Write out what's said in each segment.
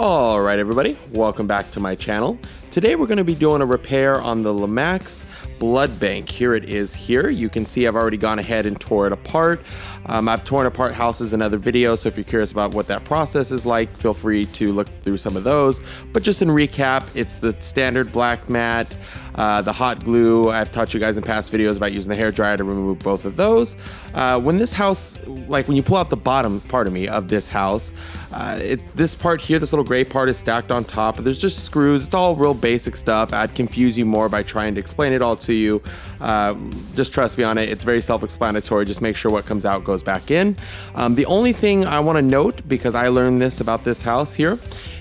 Alright everybody, welcome back to my channel. Today we're going to be doing a repair on the Lemax blood bank. Here it is here. You can see I've already gone ahead and tore it apart. I've torn apart houses in other videos, so if you're curious about what that process is like, feel free to look through some of those. But just in recap, it's the standard black mat, the hot glue. I've taught you guys in past videos about using the hairdryer to remove both of those. When this house, like when you pull out the bottom part of this house, this part here, this little gray part is stacked on top. There's just screws. It's all real basic stuff. I'd confuse you more by trying to explain it all to you. Just trust me on it. It's very self-explanatory. Just make sure what comes out goes back in. The only thing I want to note, because I learned this about this house here,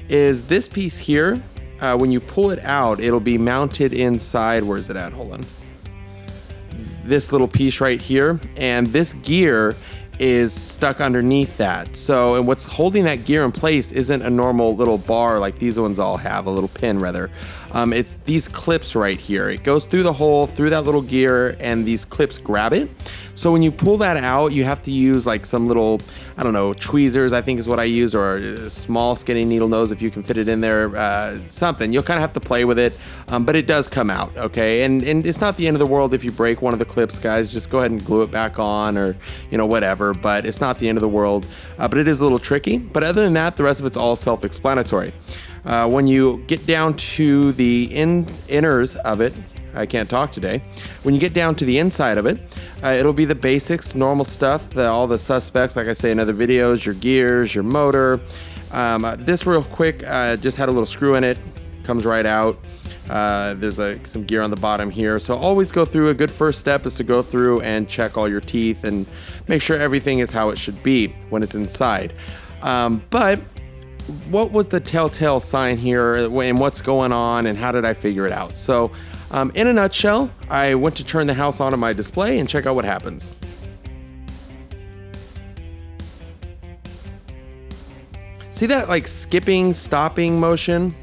is this piece here. When you pull it out, it'll be mounted inside. Where's it at? Hold on. This little piece right here, and this gear is stuck underneath that. So, and what's holding that gear in place isn't a normal little bar like these ones all have, a little pin rather. It's these clips right here. It goes through the hole, through that little gear, and these clips grab it. So when you pull that out, you have to use like some little, I don't know, tweezers, I think is what I use, or a small skinny needle nose if you can fit it in there, something. You'll kind of have to play with it, but it does come out, okay? And it's not the end of the world if you break one of the clips, guys. Just go ahead and glue it back on, or, you know, whatever, but it's not the end of the world. But it is a little tricky. But other than that, the rest of it's all self-explanatory. When you get down to the inners of it, I can't talk today. When you get down to the inside of it, it'll be the basics, normal stuff, all the suspects, like I say in other videos, your gears, your motor. This real quick, just had a little screw in it, comes right out. There's some gear on the bottom here. So always go through. A good first step is to go through and check all your teeth and make sure everything is how it should be when it's inside. But what was the telltale sign here, and what's going on, and how did I figure it out? So in a nutshell, I went to turn the house on my display and check out what happens. See that like skipping, stopping motion?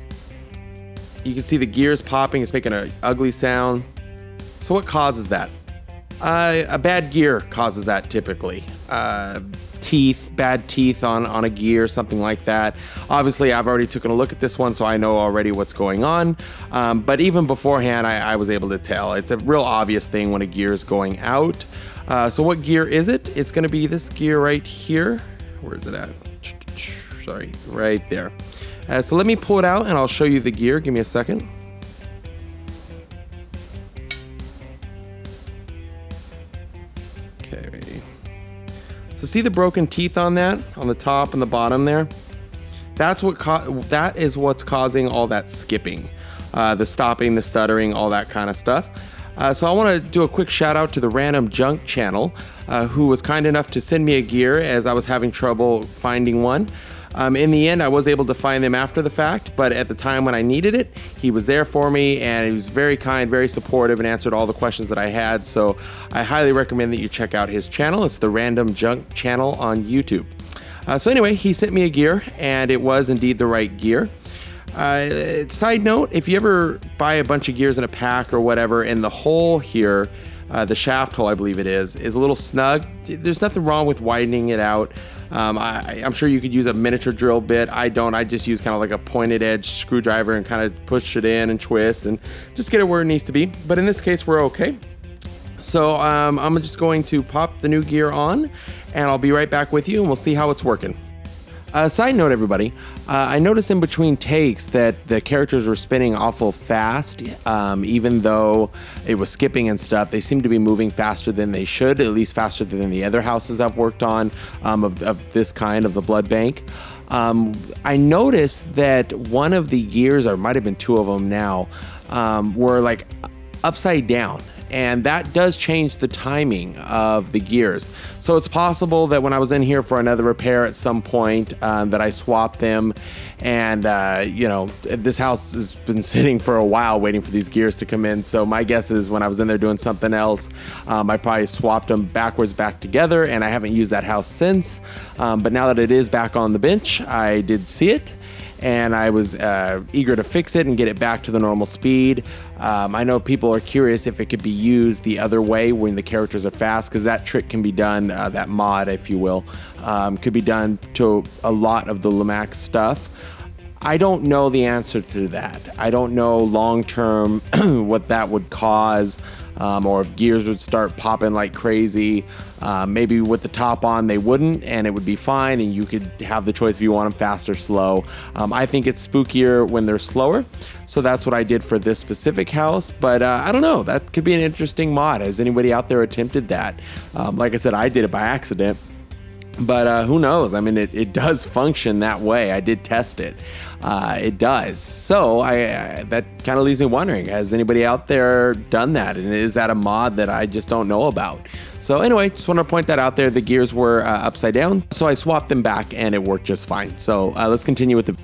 You can see the gears popping. It's making an ugly sound. So what causes that? A bad gear causes that typically. Bad teeth on a gear, something like that. Obviously, I've already taken a look at this one, so I know already what's going on. But even beforehand, I was able to tell. It's a real obvious thing when a gear is going out. So what gear is it? It's going to be this gear right here. Where is it at? Sorry, right there. So let me pull it out and I'll show you the gear. Give me a second. Okay. So see the broken teeth on that, on the top and the bottom there? That is what's causing all that skipping, the stopping, the stuttering, all that kind of stuff. So I want to do a quick shout out to the Random Junk channel, who was kind enough to send me a gear as I was having trouble finding one. In the end, I was able to find them after the fact, but at the time when I needed it, he was there for me, and he was very kind, very supportive, and answered all the questions that I had. So I highly recommend that you check out his channel. It's the Random Junk channel on YouTube. So anyway, he sent me a gear, and it was indeed the right gear. Side note, if you ever buy a bunch of gears in a pack or whatever, and the hole here, the shaft hole I believe it is a little snug, there's nothing wrong with widening it out. I'm sure you could use a miniature drill bit. I don't. I just use kind of like a pointed edge screwdriver and kind of push it in and twist and just get it where it needs to be. But in this case, we're okay. So I'm just going to pop the new gear on, and I'll be right back with you, and we'll see how it's working. Side note, everybody, I noticed in between takes that the characters were spinning awful fast, even though it was skipping and stuff. They seem to be moving faster than they should, at least faster than the other houses I've worked on of this kind, of the blood bank. I noticed that one of the gears, or might have been two of them now, were like upside down. And that does change the timing of the gears. So it's possible that when I was in here for another repair at some point that I swapped them, and you know, this house has been sitting for a while waiting for these gears to come in. So my guess is when I was in there doing something else, I probably swapped them backwards back together, and I haven't used that house since. But now that it is back on the bench, I did see it, and I was eager to fix it and get it back to the normal speed. I know people are curious if it could be used the other way when the characters are fast, because that trick can be done, that mod, if you will, could be done to a lot of the Lemax stuff. I don't know the answer to that. I don't know long term what that would cause, or if gears would start popping like crazy. Maybe with the top on they wouldn't, and it would be fine, and you could have the choice if you want them fast or slow. I think it's spookier when they're slower, so that's what I did for this specific house. But I don't know, that could be an interesting mod. Has anybody out there attempted that? Like I said, I did it by accident. But who knows? I mean, it does function that way. I did test it. It does. So that kind of leaves me wondering, has anybody out there done that? And is that a mod that I just don't know about? So anyway, just want to point that out there. The gears were upside down, so I swapped them back and it worked just fine. So let's continue with the...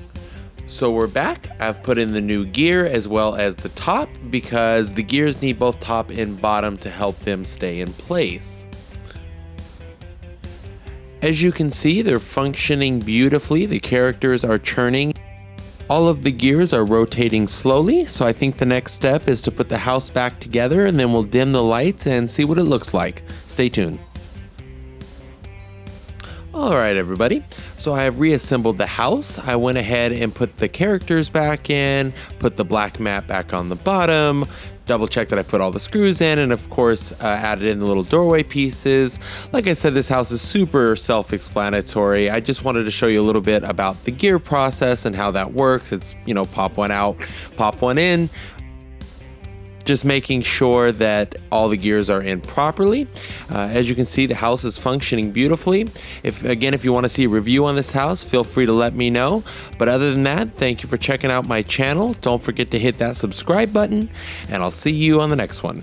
So we're back. I've put in the new gear as well as the top, because the gears need both top and bottom to help them stay in place. As you can see, they're functioning beautifully. The characters are turning. All of the gears are rotating slowly, so I think the next step is to put the house back together, and then we'll dim the lights and see what it looks like. Stay tuned. Alright everybody, so I have reassembled the house. I went ahead and put the characters back in, put the black mat back on the bottom, double check that I put all the screws in, and of course added in the little doorway pieces. Like I said, this house is super self-explanatory. I just wanted to show you a little bit about the gear process and how that works. It's, you know, pop one out, pop one in. Just making sure that all the gears are in properly. As you can see, the house is functioning beautifully. If you want to see a review on this house, feel free to let me know. But other than that, thank you for checking out my channel. Don't forget to hit that subscribe button, and I'll see you on the next one.